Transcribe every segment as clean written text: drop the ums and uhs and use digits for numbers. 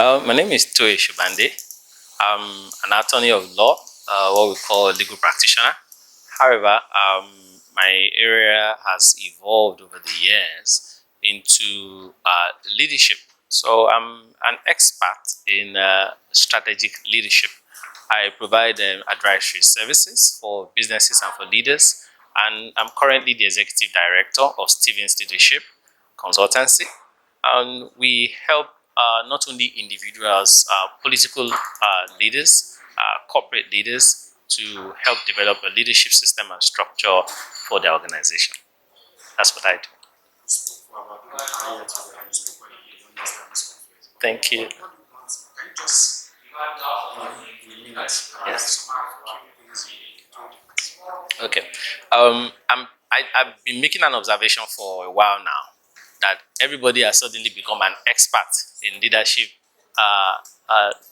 My name is Toye Sobande. I'm an attorney of law, what we call a legal practitioner. However, my area has evolved over the years into leadership. So I'm an expert in strategic leadership. I provide advisory services for businesses and for leaders, and I'm currently the executive director of Stevens Leadership Consultancy, and we help not only individuals, political leaders, corporate leaders to help develop a leadership system and structure for their organization. That's what I do. Thank you. Yes. Okay. I've been making an observation for a while now that everybody has suddenly become an expert in leadership,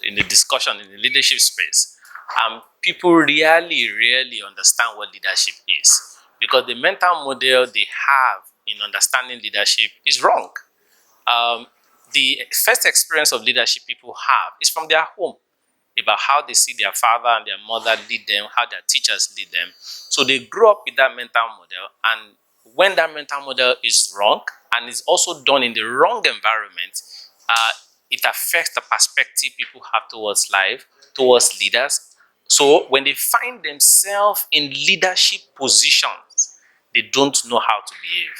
in the discussion in the leadership space. People really understand what leadership is because the mental model they have in understanding leadership is wrong. The first experience of leadership people have is from their home, about how they see their father and their mother lead them, how their teachers lead them. So they grow up with that mental model, and when that mental model is wrong and is also done in the wrong environment, it affects the perspective people have towards life, towards leaders. So when they find themselves in leadership positions, they don't know how to behave.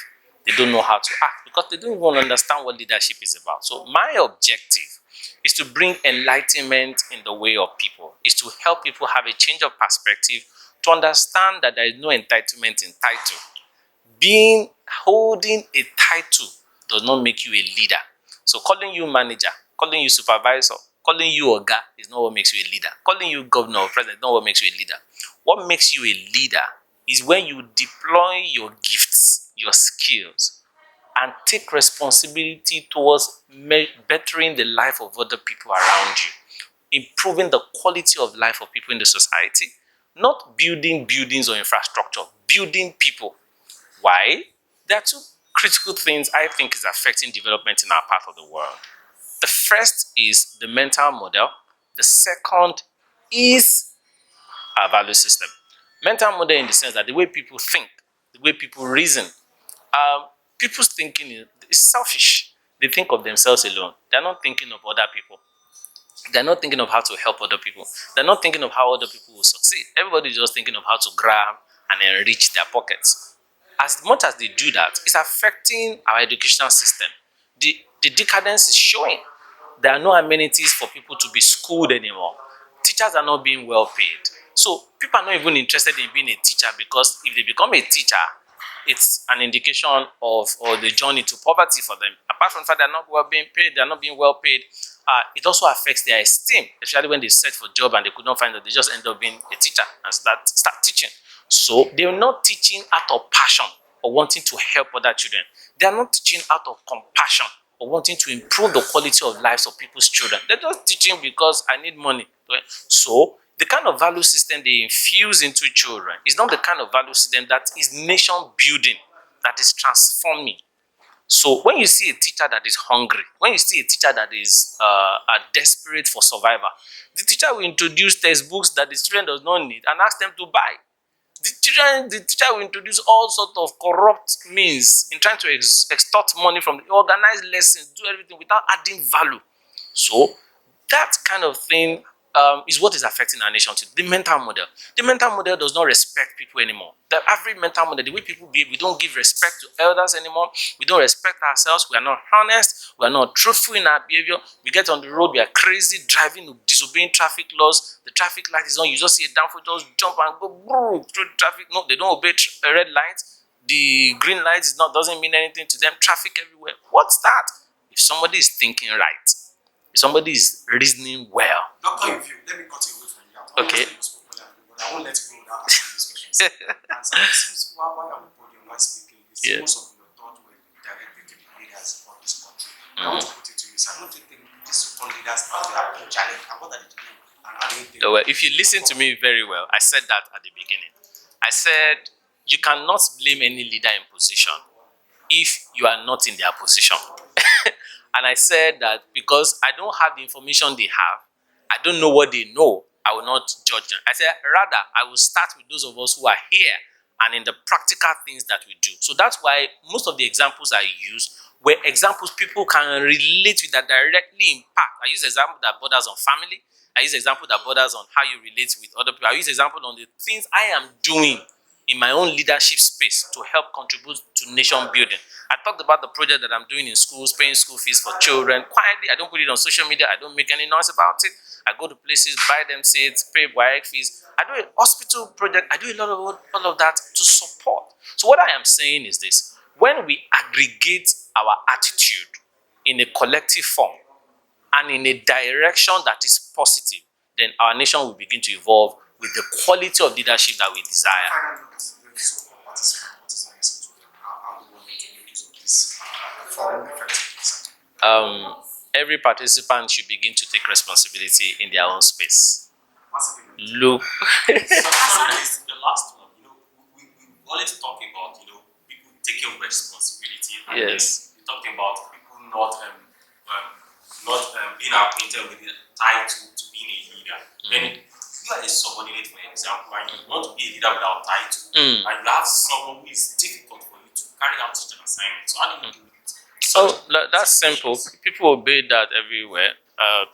They don't know how to act because they don't even understand what leadership is about. So my objective is to bring enlightenment in the way of people, is to help people have a change of perspective, to understand that there is no entitlement in title. Holding a title does not make you a leader. So calling you manager, calling you supervisor, calling you oga is not what makes you a leader. Calling you governor or president is not what makes you a leader. What makes you a leader is when you deploy your gifts, your skills, and take responsibility towards bettering the life of other people around you, improving the quality of life of people in the society, not building buildings or infrastructure, building people. Why? There are two critical things I think is affecting development in our part of the world. The first is the mental model. The second is our value system. Mental model in the sense that the way people think, the way people reason, people's thinking is selfish. They think of themselves alone. They're not thinking of other people. They're not thinking of how to help other people. They're not thinking of how other people will succeed. Everybody's just thinking of how to grab and enrich their pockets. As much as they do that, it's affecting our educational system. The decadence is showing. There are no amenities for people to be schooled anymore. Teachers are not being well paid. So people are not even interested in being a teacher because if they become a teacher, it's an indication of the journey to poverty for them. Apart from the fact they're not well being paid, they're not being well paid, it also affects their esteem, especially when they search for a job and they could not find that they just end up being a teacher and start teaching. So they're not teaching out of passion or wanting to help other children. They are not teaching out of compassion or wanting to improve the quality of lives of people's children. They're just teaching because I need money. So the kind of value system they infuse into children is not the kind of value system that is nation building, that is transforming. So when you see a teacher that is hungry, when you see a teacher that is desperate for survival, the teacher will introduce textbooks that the student does not need and ask them to buy. The teacher will introduce all sorts of corrupt means in trying to extort money from the organized lessons, do everything without adding value. So that kind of thing is what is affecting our nation today. The mental model. The mental model does not respect people anymore. The average mental model, the way people behave, we don't give respect to elders anymore. We don't respect ourselves. We are not honest. We are not truthful in our behavior. We get on the road, we are crazy, driving, disobeying traffic laws. The traffic light is on. You just see a downfall, just jump and go through the traffic. No, they don't obey red lights. The green light doesn't mean anything to them. Traffic everywhere. What's that? If somebody is thinking right, if somebody is reasoning well. Doctor, if you let me cut you away from that. Okay. But I won't let you go without asking these questions. And so it seems why I'm podium while speaking, most of your thought were directed to the leaders of this country. I want to put it to you, sir. Don't you think these super leaders out there are challenged? And what are they doing? And how do you think? Well, if you listen to me very well, I said that at the beginning. I said you cannot blame any leader in position if you are not in their position. And I said that because I don't have the information they have, I don't know what they know, I will not judge them. I said, rather, I will start with those of us who are here and in the practical things that we do. So that's why most of the examples I use were examples people can relate with that directly impact. I use example that borders on family. I use example that borders on how you relate with other people. I use example on the things I am doing in my own leadership space to help contribute to nation building. I talked about the project that I'm doing in schools, paying school fees for children. Quietly, I don't put it on social media. I don't make any noise about it. I go to places, buy them seats, pay WIAC fees. I do a hospital project. I do a lot of all of that to support. So what I am saying is this: when we aggregate our attitude in a collective form and in a direction that is positive, then our nation will begin to evolve with the quality of leadership that we desire. Finally, the so-called participant, what is the message to them? How do we want to make use of this forum effectively? Every participant should begin to take responsibility in their own space. Look. So the last one, we always talk about, people taking responsibility. And Yes. we talked about people not being acquainted with the title to being a leader. Then you are a subordinate, for example, and you want to be a leader without title, and you have someone who is difficult for you to carry out such an assignment. So how do you do it? So that's simple. People obey that everywhere.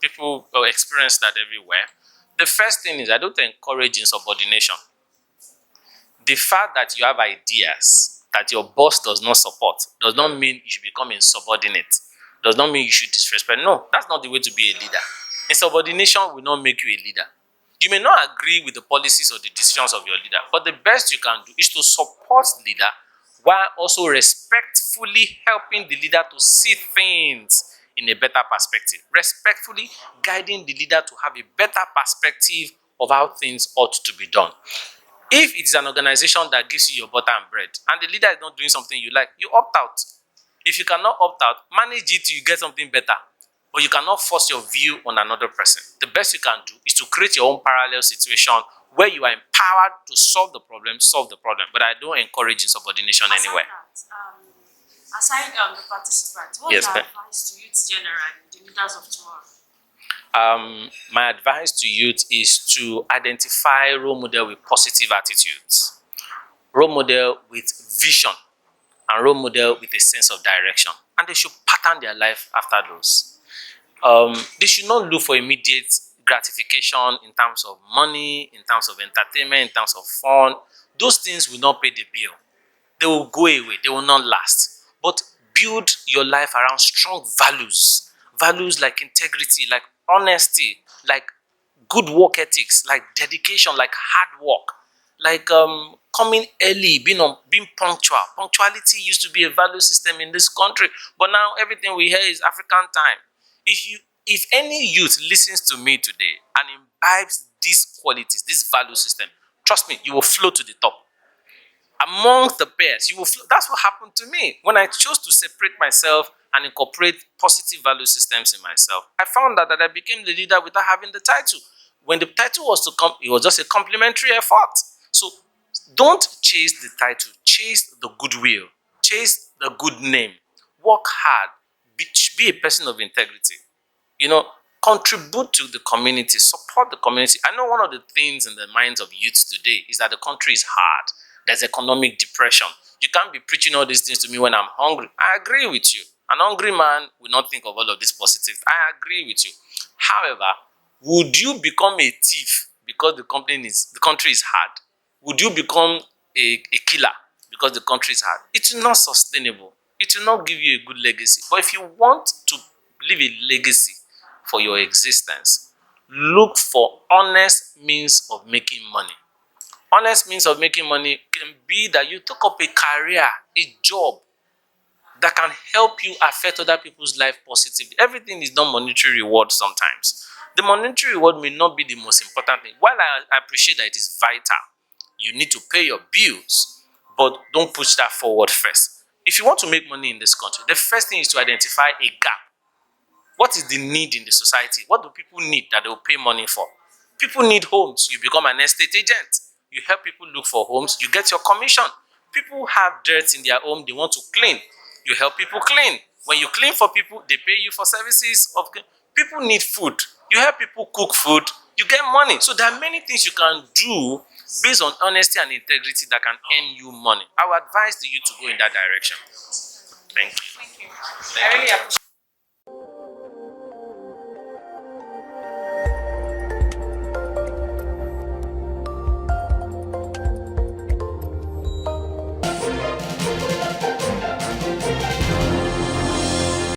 People experience that everywhere. The first thing is I don't encourage insubordination. The fact that you have ideas that your boss does not support does not mean you should become insubordinate. Does not mean you should disrespect. No, that's not the way to be a leader. Insubordination will not make you a leader. You may not agree with the policies or the decisions of your leader, but the best you can do is to support the leader while also respectfully helping the leader to see things in a better perspective. Respectfully guiding the leader to have a better perspective of how things ought to be done. If it is an organization that gives you your butter and bread, and the leader is not doing something you like, you opt out. If you cannot opt out, manage it till you get something better. But you cannot force your view on another person. The best you can do is to create your own parallel situation where you are empowered to solve the problem. But I don't encourage insubordination anywhere. Aside the participants, what's Yes, your ma'am. advice to youth generally, the leaders of tomorrow? My advice to youth is to identify role model with positive attitudes, role model with vision, and role model with a sense of direction. And they should pattern their life after those. They should not look for immediate gratification in terms of money, in terms of entertainment, in terms of fun. Those things will not pay the bill. They will go away. They will not last. But build your life around strong values. Values like integrity, like honesty, like good work ethics, like dedication, like hard work, like coming early, being punctual. Punctuality used to be a value system in this country, but now everything we hear is African time. If any youth listens to me today and imbibes these qualities, this value system, trust me, you will float to the top. Amongst the peers, you will float. That's what happened to me when I chose to separate myself and incorporate positive value systems in myself. I found out that I became the leader without having the title. When the title was to come, it was just a complimentary effort. So don't chase the title, chase the goodwill, chase the good name, work hard, be a person of integrity. Contribute to the community, support the community. I know one of the things in the minds of youth today is that the country is hard. There's economic depression. You can't be preaching all these things to me when I'm hungry. I agree with you. An hungry man will not think of all of these positives. I agree with you. However, would you become a thief because the country is hard? Would you become a killer because the country is hard? It is not sustainable. It will not give you a good legacy. But if you want to leave a legacy for your existence, look for honest means of making money. Honest means of making money can be that you took up a career, a job that can help you affect other people's life positively. Everything is not monetary reward sometimes. The monetary reward may not be the most important thing. While I appreciate that it is vital, you need to pay your bills, but don't push that forward first. If you want to make money in this country, the first thing is to identify a gap. What is the need in the society? What do people need that they will pay money for? People need homes. You become an estate agent. You help people look for homes. You get your commission. People have dirt in their home they want to clean. You help people clean. When you clean for people, they pay you for services. People need food. You help people cook food, you get money. So there are many things you can do based on honesty and integrity that can earn you money. I would advise you to go in that direction. Thank you. Thank you. I really appreciate